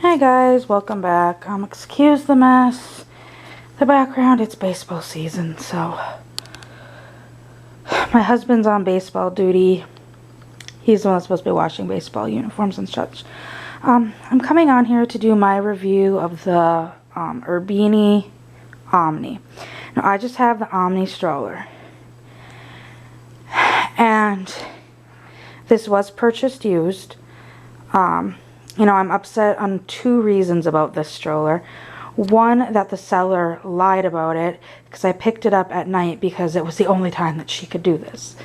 Hi guys, welcome back. Excuse the mess. The background, it's baseball season, so my husband's on baseball duty. He's the one that's supposed to be washing baseball uniforms and such. I'm coming on here to do my review of the Urbini Omini. Now, I just have the Omni stroller. And this was purchased used. You know, I'm upset on two reasons about this stroller. One, that the seller lied about it because I picked it up at night because it was the only time that she could do this.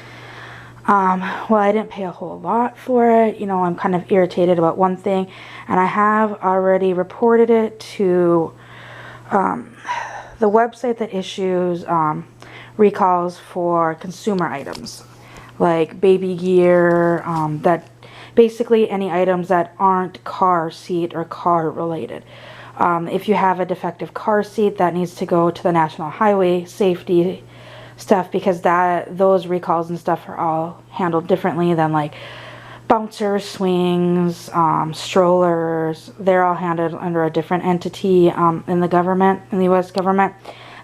Well, I didn't pay a whole lot for it. You know, I'm kind of irritated about one thing, and I have already reported it to the website that issues recalls for consumer items like baby gear, that basically any items that aren't car seat or car related. If you have a defective car seat, that needs to go to the National Highway Safety stuff, because those recalls and stuff are all handled differently than like bouncers, swings, strollers. They're all handled under a different entity in the government, in the U.S. government.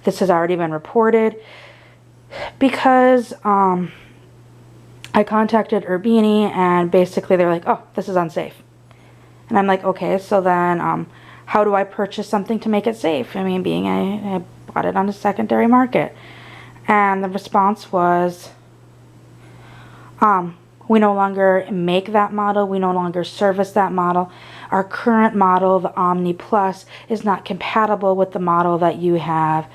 This has already been reported because I contacted Urbini, and basically they're like, oh, this is unsafe. And I'm like, okay, so then how do I purchase something to make it safe? I mean, being I bought it on the secondary market. And the response was, we no longer make that model. We no longer service that model. Our current model, the Omni Plus, is not compatible with the model that you have.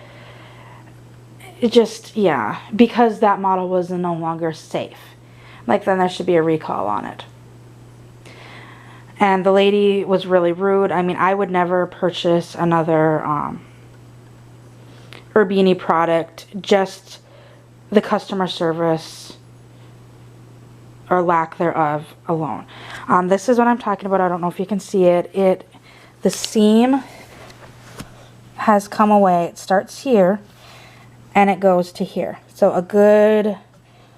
It just, yeah, because that model was no longer safe. Like, then there should be a recall on it. And the lady was really rude. I mean, I would never purchase another Urbini product, just the customer service or lack thereof alone. This is what I'm talking about. I don't know if you can see it. The seam has come away. It starts here and it goes to here. So a good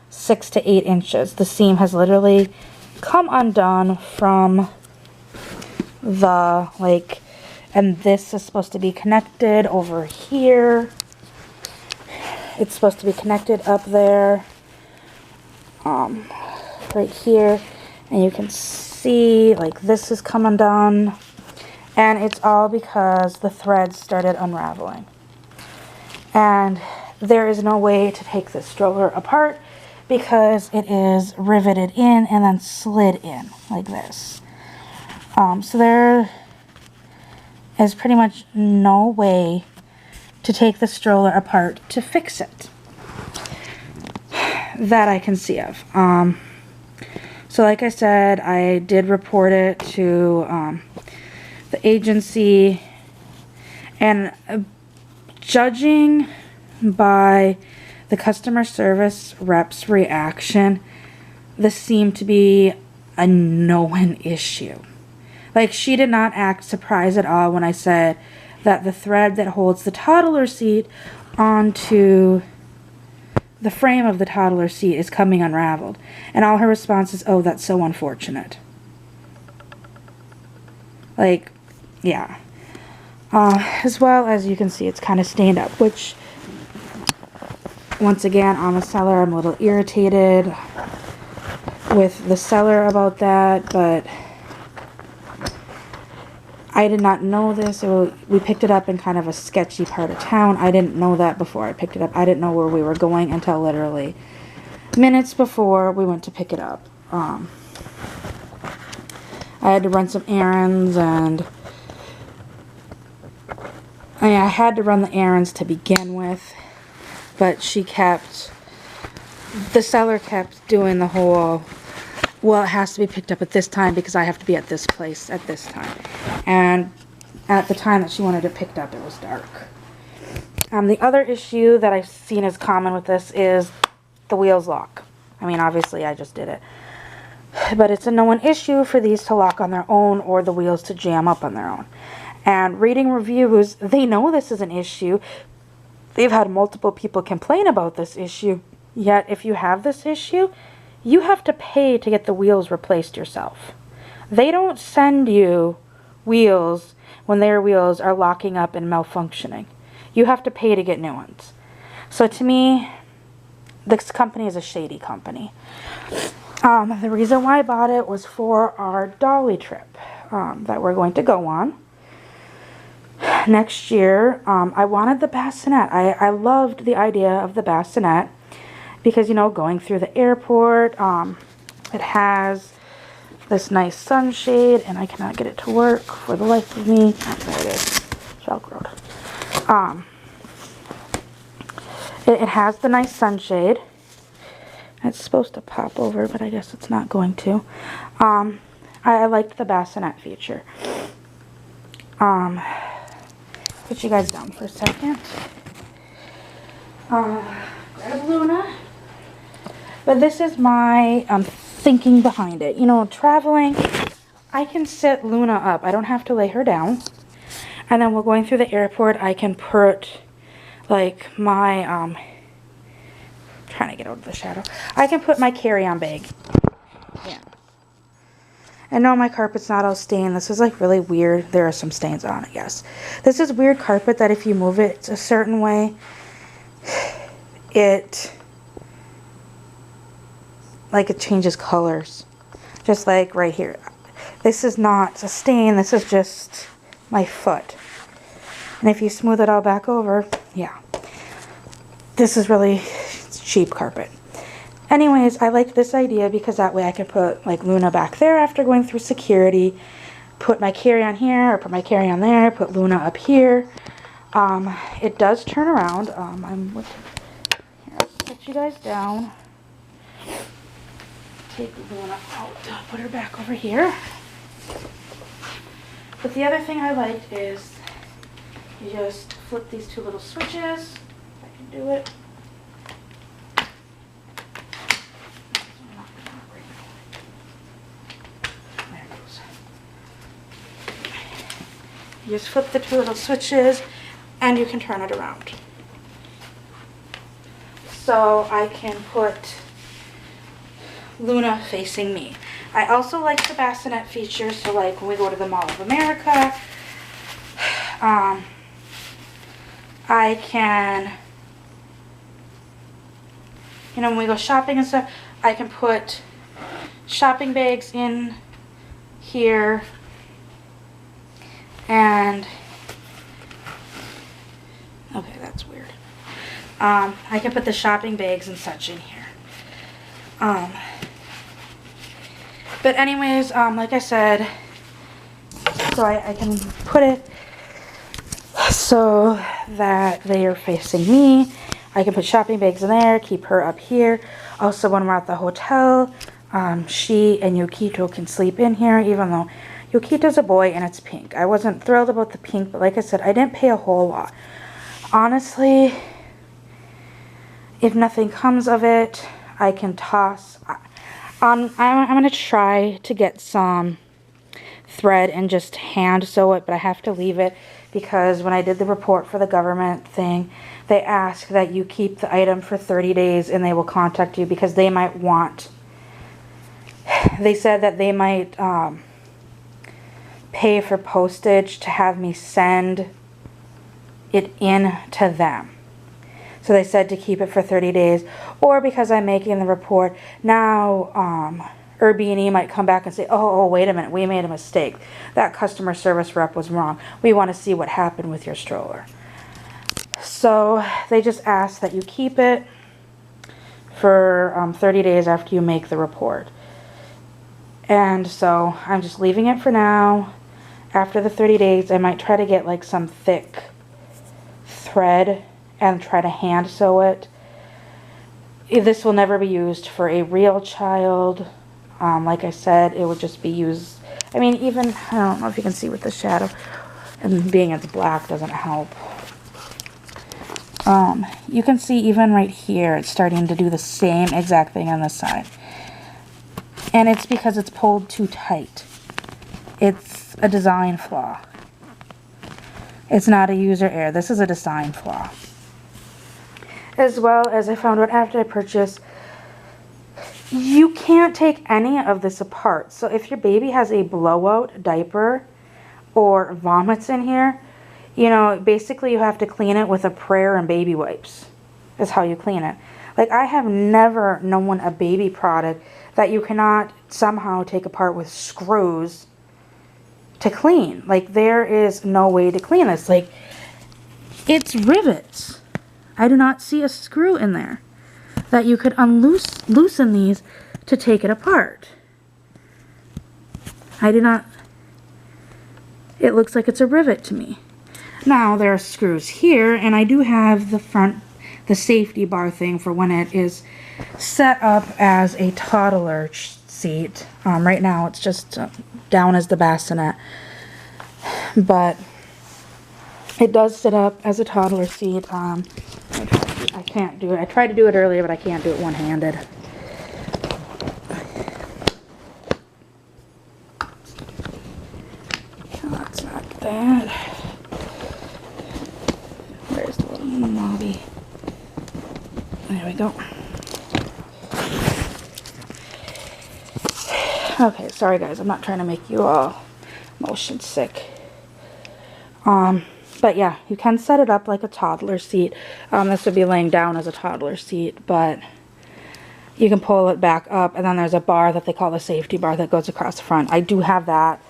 6 to 8 inches. The seam has literally come undone from the, like, and this is supposed to be connected over here. It's supposed to be connected up there, right here, and you can see, like, this is come undone, and it's all because the threads started unraveling. And there is no way to take this stroller apart because it is riveted in and then slid in like this. So there is pretty much no way to take the stroller apart to fix it that I can see of. So like I said, I did report it to the agency, and judging by the customer service rep's reaction, this seemed to be a known issue. Like, she did not act surprised at all when I said that the thread that holds the toddler seat onto the frame of the toddler seat is coming unraveled. And all her response is, oh, that's so unfortunate. Like, yeah. As well as you can see, it's kind of stained up, which, once again, I'm a seller. I'm a little irritated with the seller about that, but I did not know this. We picked it up in kind of a sketchy part of town. I didn't know that before I picked it up. I didn't know where we were going until literally minutes before we went to pick it up. I had to run some errands, and I had to run the errands to begin with, but the seller kept doing the whole, well, it has to be picked up at this time because I have to be at this place at this time. And at the time that she wanted it picked up, it was dark. The other issue that I've seen as common with this is the wheels lock. I mean, obviously I just did it. But it's a known issue for these to lock on their own or the wheels to jam up on their own. And reading reviews, they know this is an issue. They've had multiple people complain about this issue. Yet, if you have this issue, you have to pay to get the wheels replaced yourself. They don't send you wheels, when their wheels are locking up and malfunctioning. You have to pay to get new ones. So to me, this company is a shady company. The reason why I bought it was for our Dolly trip that we're going to go on next year. I wanted the bassinet. I loved the idea of the bassinet because, you know, going through the airport, it has this nice sunshade, and I cannot get it to work for the life of me. Oh, there it is. Velcroed. It has the nice sunshade. It's supposed to pop over, but I guess it's not going to. I liked the bassinet feature. Put you guys down for a second. Grab Luna. But this is my thinking behind it. You know, traveling, I can sit Luna up. I don't have to lay her down. And then while going through the airport, I can put like my trying to get out of the shadow. I can put my carry-on bag. Yeah. And no, my carpet's not all stained. This is like really weird. There are some stains on it, yes. This is weird carpet that if you move it a certain way, it changes colors. Just like right here. This is not a stain. This is just my foot. And if you smooth it all back over, yeah. This is really cheap carpet. Anyways, I like this idea because that way I can put like Luna back there after going through security, put my carry-on here, or put my carry-on there, put Luna up here. It does turn around. Here, I'll put you guys down. Take Luna out, put her back over here. But the other thing I liked is you just flip these two little switches. If I can do it. You just flip the two little switches and you can turn it around. So I can put Luna facing me. I also like the bassinet feature, so like when we go to the Mall of America, I can, you know, when we go shopping and stuff, I can put shopping bags in here. And, okay, that's weird. I can put the shopping bags and such in here. But anyways, like I said, so I can put it so that they are facing me. I can put shopping bags in there, keep her up here. Also, when we're at the hotel, she and Yukito can sleep in here, even though Yukito's a boy and it's pink. I wasn't thrilled about the pink, but like I said, I didn't pay a whole lot. Honestly, if nothing comes of it, I can toss. I'm going to try to get some thread and just hand sew it, but I have to leave it because when I did the report for the government thing, they ask that you keep the item for 30 days and they will contact you because they might want, they said that they might pay for postage to have me send it in to them. So they said to keep it for 30 days, or because I'm making the report, now Urbini might come back and say, oh, wait a minute, we made a mistake. That customer service rep was wrong. We want to see what happened with your stroller. So they just ask that you keep it for 30 days after you make the report. And so I'm just leaving it for now. After the 30 days, I might try to get like some thick thread and try to hand sew it. This will never be used for a real child. Like I said, it would just be used, I mean, even, I don't know if you can see with the shadow, and being it's black doesn't help. You can see even right here, it's starting to do the same exact thing on this side. And it's because it's pulled too tight. It's a design flaw. It's not a user error. This is a design flaw. As well as I found out after I purchased, you can't take any of this apart. So if your baby has a blowout diaper or vomits in here, you know, basically you have to clean it with a prayer and baby wipes is how you clean it. Like, I have never known a baby product that you cannot somehow take apart with screws to clean. Like, there is no way to clean this. Like, it's rivets. I do not see a screw in there that you could loosen these to take it apart. I do not. It looks like it's a rivet to me. Now, there are screws here, and I do have the safety bar thing for when it is set up as a toddler seat. Right now, it's just down as the bassinet. But it does sit up as a toddler seat. I can't do it. I tried to do it earlier, but I can't do it one-handed. That's not that. Where's the little knobby? There we go. Okay, sorry guys, I'm not trying to make you all motion sick. But yeah, you can set it up like a toddler seat. This would be laying down as a toddler seat, but you can pull it back up, and then there's a bar that they call the safety bar that goes across the front. I do have that.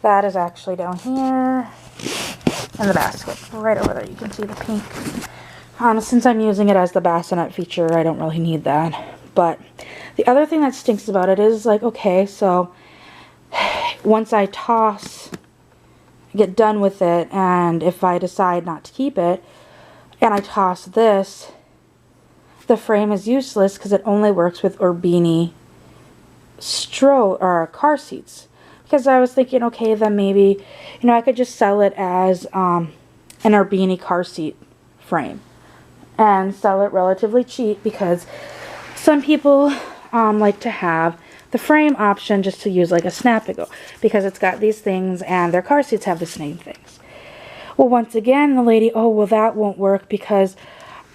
That is actually down here in the basket, right over there. You can see the pink. Since I'm using it as the bassinet feature, I don't really need that. But the other thing that stinks about it is, like, okay, so once I get done with it, and if I decide not to keep it, and I toss this, the frame is useless because it only works with Urbini car seats. Because I was thinking, okay, then maybe, you know, I could just sell it as an Urbini car seat frame and sell it relatively cheap, because some people like to have the frame option just to use like a snap-and-go, because it's got these things and their car seats have the same things. Well, once again, the lady, oh, well, that won't work because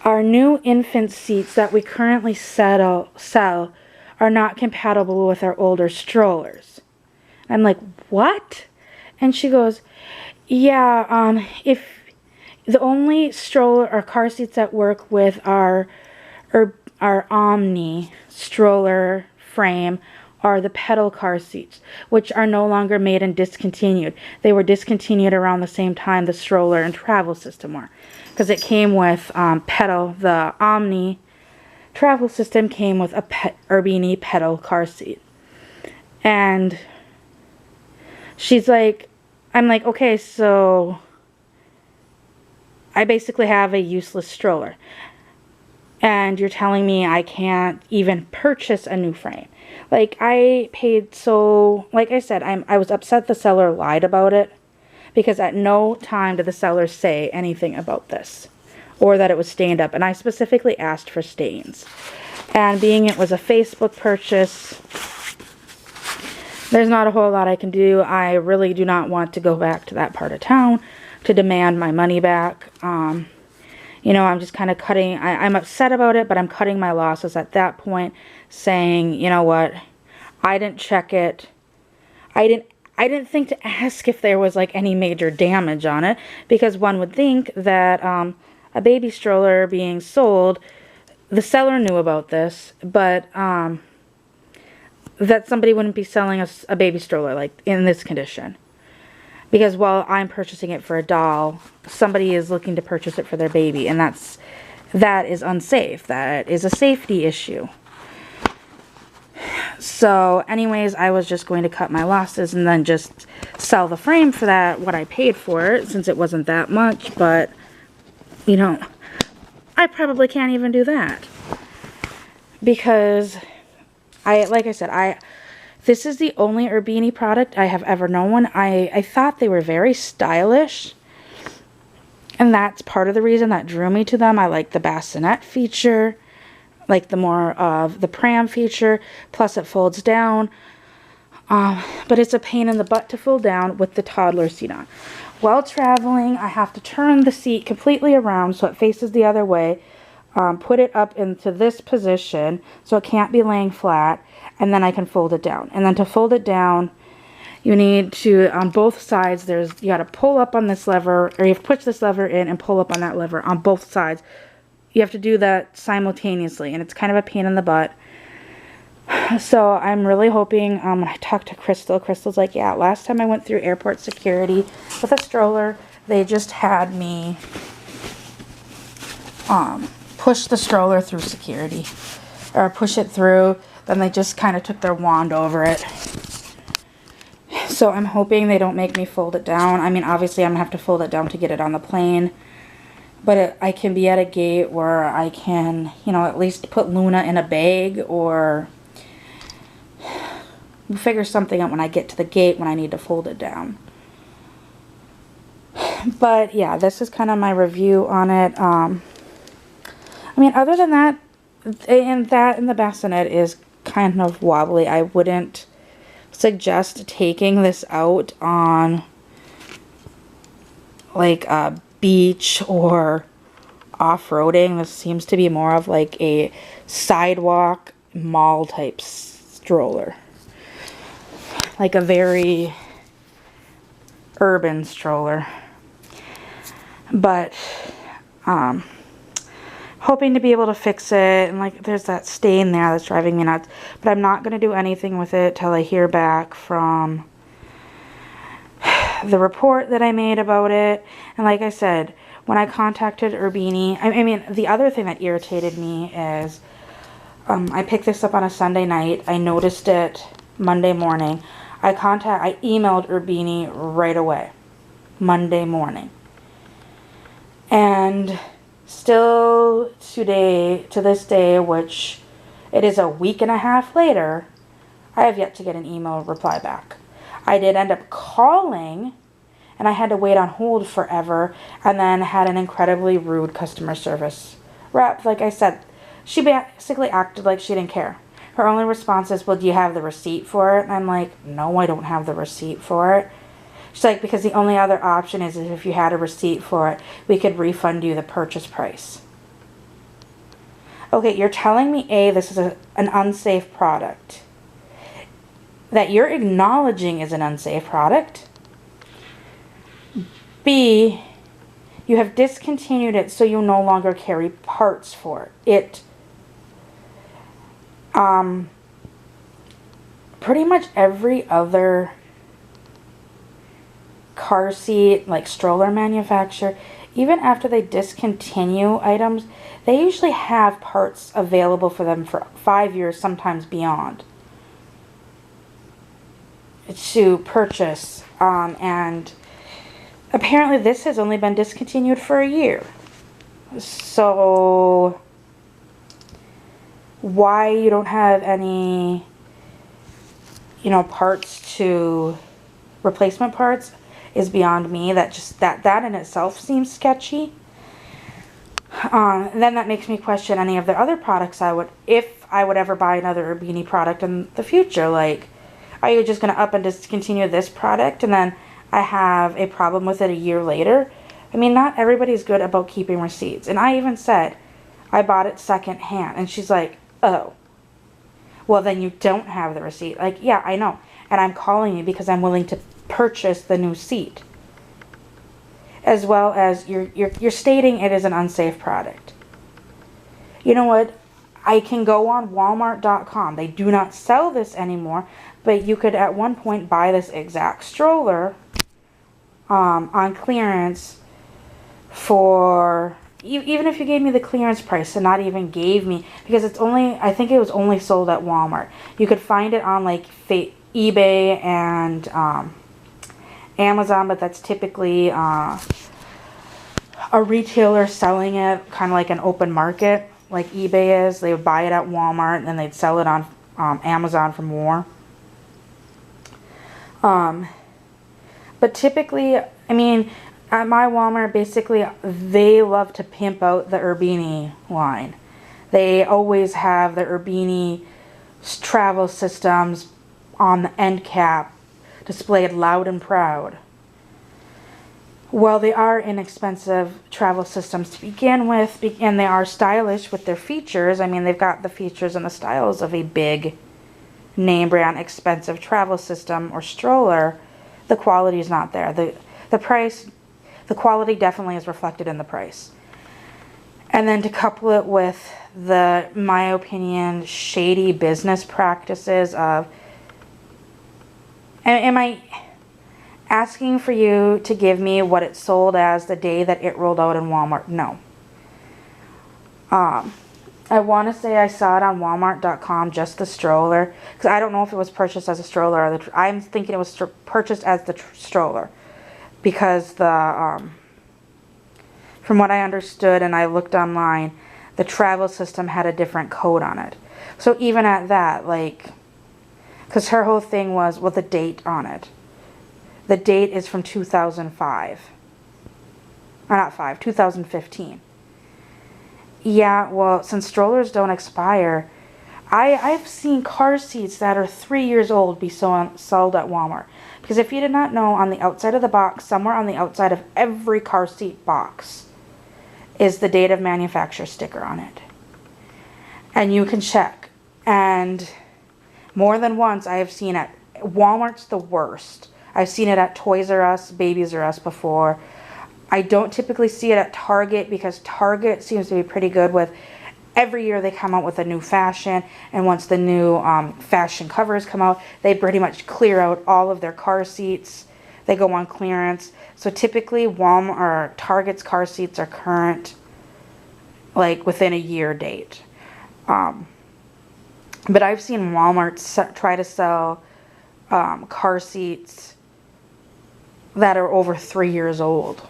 our new infant seats that we currently sell are not compatible with our older strollers. I'm like, what? And she goes, yeah, if the only stroller or car seats that work with our Omni stroller frame are the pedal car seats, which are no longer made and discontinued. They were discontinued around the same time the stroller and travel system were, because it came with pedal. The Omni travel system came with a Urbini pedal car seat. And she's like, I'm like, okay, so I basically have a useless stroller, and you're telling me I can't even purchase a new frame. Like, I paid so, like I said, I was upset the seller lied about it, because at no time did the seller say anything about this, or that it was stained up, and I specifically asked for stains. And being it was a Facebook purchase, there's not a whole lot I can do. I really do not want to go back to that part of town to demand my money back. You know, I'm just kind of cutting, I'm upset about it, but I'm cutting my losses at that point, saying, you know what, I didn't check it. I didn't think to ask if there was like any major damage on it, because one would think that a baby stroller being sold, the seller knew about this, but that somebody wouldn't be selling us a baby stroller like in this condition. Because while I'm purchasing it for a doll, somebody is looking to purchase it for their baby, and that is unsafe. That is a safety issue. So anyways, I was just going to cut my losses and then just sell the frame for that, what I paid for it, since it wasn't that much. But, you know, I probably can't even do that, because like I said, this is the only Urbini product I have ever known. I thought they were very stylish, and that's part of the reason that drew me to them. I like the bassinet feature, like the more of the pram feature, plus it folds down. But it's a pain in the butt to fold down with the toddler seat on. While traveling, I have to turn the seat completely around so it faces the other way, put it up into this position so it can't be laying flat, and then I can fold it down. And then to fold it down, you need to, on both sides, you got to pull up on this lever, or you have to push this lever in and pull up on that lever on both sides. You have to do that simultaneously, and it's kind of a pain in the butt. So I'm really hoping, when I talked to Crystal's like, yeah, last time I went through airport security with a stroller, they just had me push the stroller through security, or push it through, then they just kind of took their wand over it. So I'm hoping they don't make me fold it down. I mean, obviously I'm going to have to fold it down to get it on the plane, but I can be at a gate where I can, you know, at least put Luna in a bag, or figure something out when I get to the gate when I need to fold it down. But yeah, this is kind of my review on it. I mean, other than that, and the bassinet is kind of wobbly. I wouldn't suggest taking this out on like a beach or off-roading. This seems to be more of like a sidewalk mall type stroller, like a very urban stroller. But hoping to be able to fix it, and like there's that stain there that's driving me nuts, but I'm not going to do anything with it till I hear back from the report that I made about it. And like I said, when I contacted Urbini, I mean, the other thing that irritated me is I picked this up on a Sunday night. I noticed it Monday morning. I emailed Urbini right away, Monday morning. And still today, to this day, which it is a week and a half later, I have yet to get an email reply back. I did end up calling, and I had to wait on hold forever, and then had an incredibly rude customer service rep. Like I said, she basically acted like she didn't care. Her only response is, well, do you have the receipt for it? And I'm like, no, I don't have the receipt for it. She's like, because the only other option is if you had a receipt for it, we could refund you the purchase price. Okay, you're telling me, A, this is an unsafe product, that you're acknowledging is an unsafe product. B, you have discontinued it so you no longer carry parts for it. Pretty much every other car seat, like stroller manufacturer, even after they discontinue items, they usually have parts available for them for 5 years, sometimes beyond, to purchase. And apparently this has only been discontinued for a year. So why you don't have any, you know, parts to replacement parts is beyond me. That in itself seems sketchy. Then that makes me question any of the other products if I would ever buy another Urbini product in the future. Like, are you just going to up and discontinue this product and then I have a problem with it a year later? I mean, not everybody's good about keeping receipts. And I even said I bought it second hand, and she's like, oh, well then you don't have the receipt. Like, yeah, I know, and I'm calling you because I'm willing to purchase the new seat, as well as you're stating it is an unsafe product. You know what? I can go on Walmart.com. They do not sell this anymore, but you could at one point buy this exact stroller on clearance for, even if you gave me the clearance price, and not even gave me, because it's only, I think it was only sold at Walmart. You could find it on like eBay and Amazon, but that's typically a retailer selling it, kind of like an open market, like eBay is. They would buy it at Walmart, and then they'd sell it on Amazon for more. But typically, I mean, at my Walmart, basically, they love to pimp out the Urbini line. They always have the Urbini travel systems on the end cap, displayed loud and proud. Well, they are inexpensive travel systems to begin with, and they are stylish with their features. I mean, they've got the features and the styles of a big name brand expensive travel system or stroller, the quality is not there. The price, the quality definitely is reflected in the price. And then to couple it with the, my opinion, shady business practices of, am I asking for you to give me what it sold as the day that it rolled out in Walmart? No. I want to say I saw it on Walmart.com, just the stroller, because I don't know if it was purchased as a stroller or the, I'm thinking it was purchased as the stroller, because the from what I understood and I looked online, the travel system had a different code on it. So even at that, like, because her whole thing was with a date on it. The date is from 2005. Not 2015. Yeah, well, since strollers don't expire, I've seen car seats that are 3 years old be sold at Walmart. Because if you did not know, on the outside of the box, somewhere on the outside of every car seat box, is the date of manufacture sticker on it. And you can check. And more than once I have seen it. Walmart's the worst. I've seen it at Toys R Us, Babies R Us before. I don't typically see it at Target, because Target seems to be pretty good with, every year they come out with a new fashion, and once the new fashion covers come out, they pretty much clear out all of their car seats. They go on clearance. So typically Walmart or Target's car seats are current, like within a year date. But I've seen Walmart try to sell car seats that are over 3 years old.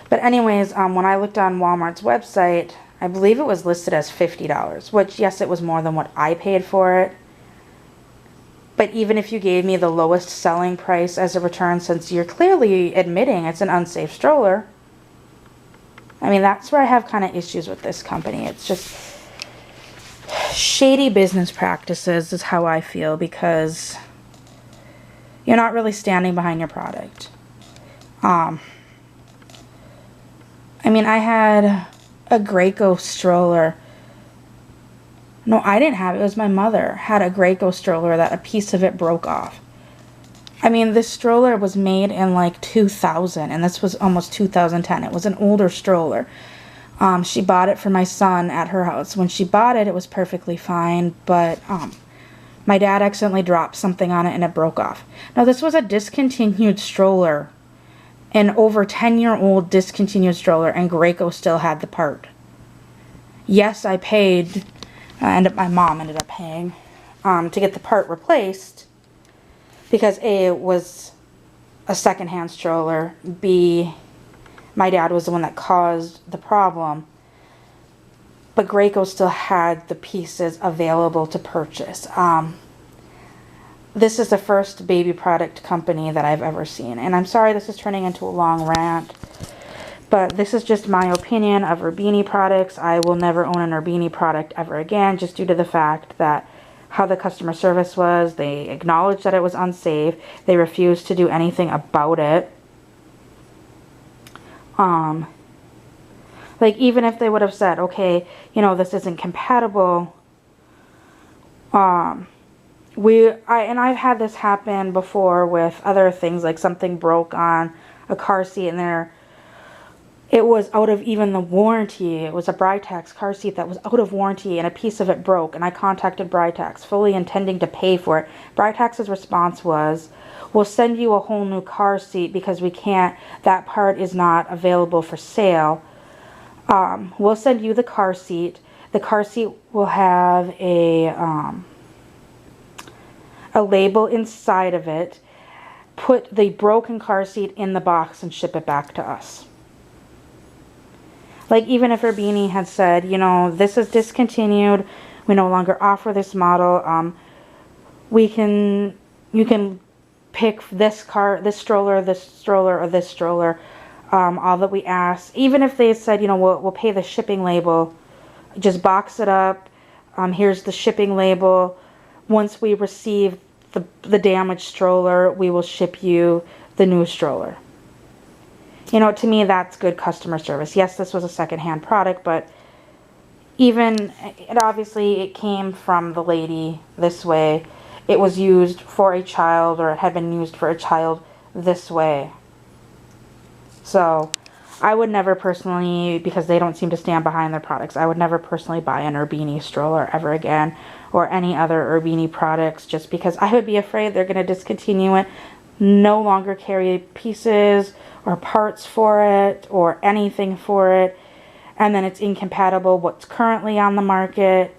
But anyways, when I looked on Walmart's website, I believe it was listed as $50, which, yes, it was more than what I paid for it. But even if you gave me the lowest selling price as a return, since you're clearly admitting it's an unsafe stroller, I mean, that's where I have kind of issues with this company. It's just shady business practices is how I feel, because you're not really standing behind your product. I mean, I had a Graco stroller. No, I didn't have it. It was my mother had a Graco stroller that a piece of it broke off. I mean, this stroller was made in like 2000, and this was almost 2010. It was an older stroller. She bought it for my son at her house. When she bought it, it was perfectly fine, but my dad accidentally dropped something on it and it broke off. Now, this was a discontinued stroller, an over 10-year-old discontinued stroller, and Graco still had the part. Yes, I paid, and my mom ended up paying to get the part replaced, because A, it was a secondhand stroller, B, my dad was the one that caused the problem, but Graco still had the pieces available to purchase. This is the first baby product company that I've ever seen. And I'm sorry this is turning into a long rant, but this is just my opinion of Urbini products. I will never own an Urbini product ever again, just due to the fact that how the customer service was. They acknowledged that it was unsafe. They refused to do anything about it. Like, even if they would have said, okay, you know, this isn't compatible, and I've had this happen before with other things, like something broke on a car seat and it was out of even the warranty. It was a Britax car seat that was out of warranty, and a piece of it broke, and I contacted Britax fully intending to pay for it. Britax's response was, we'll send you a whole new car seat because we can't, that part is not available for sale. We'll send you the car seat. The car seat will have a label inside of it. Put the broken car seat in the box and ship it back to us. Like, even if Urbini had said, you know, this is discontinued, we no longer offer this model, you can pick this stroller, or this stroller, all that we ask, even if they said, you know, we'll pay the shipping label, just box it up, here's the shipping label, once we receive the damaged stroller, we will ship you the new stroller. You know, to me, that's good customer service. Yes, this was a secondhand product, but even, it obviously, it came from the lady this way. It was used for a child, or it had been used for a child this way. So, I would never personally, because they don't seem to stand behind their products, I would never personally buy an Urbini stroller ever again, or any other Urbini products, just because I would be afraid they're going to discontinue it, no longer carry pieces or parts for it, or anything for it, and then it's incompatible what's currently on the market,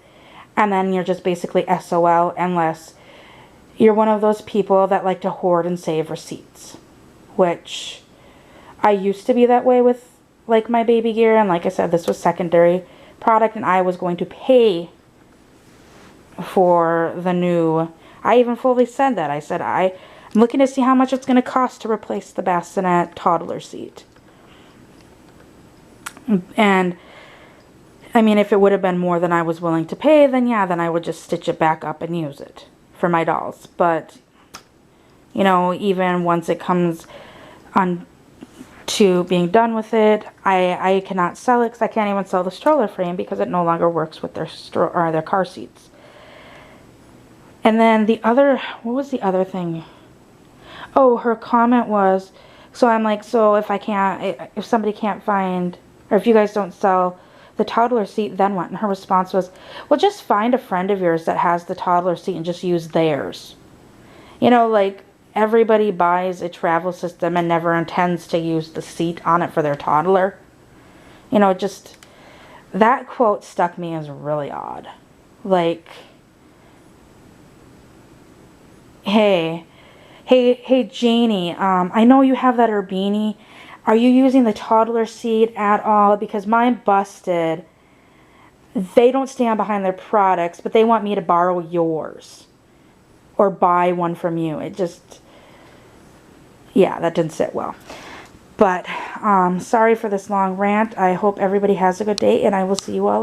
and then you're just basically SOL unless you're one of those people that like to hoard and save receipts, which I used to be that way with like my baby gear, and like I said, this was secondary product, and I was going to pay for the new. I even fully said that. I said I'm looking to see how much it's going to cost to replace the bassinet toddler seat. And I mean, if it would have been more than I was willing to pay, then yeah, then I would just stitch it back up and use it for my dolls. But you know, even once it comes on to being done with it, I cannot sell it, because I can't even sell the stroller frame because it no longer works with their car seats. And then the other, what was the other thing? Oh, her comment was, so I'm like, so if somebody can't find, or if you guys don't sell the toddler seat, then what? And her response was, well, just find a friend of yours that has the toddler seat and just use theirs. You know, like, everybody buys a travel system and never intends to use the seat on it for their toddler. You know, just, that quote stuck me as really odd. Like, hey Janie, I know you have that Urbini. Are you using the toddler seat at all? Because mine busted. They don't stand behind their products, but they want me to borrow yours or buy one from you. It just, yeah, that didn't sit well. But sorry for this long rant. I hope everybody has a good day, and I will see you all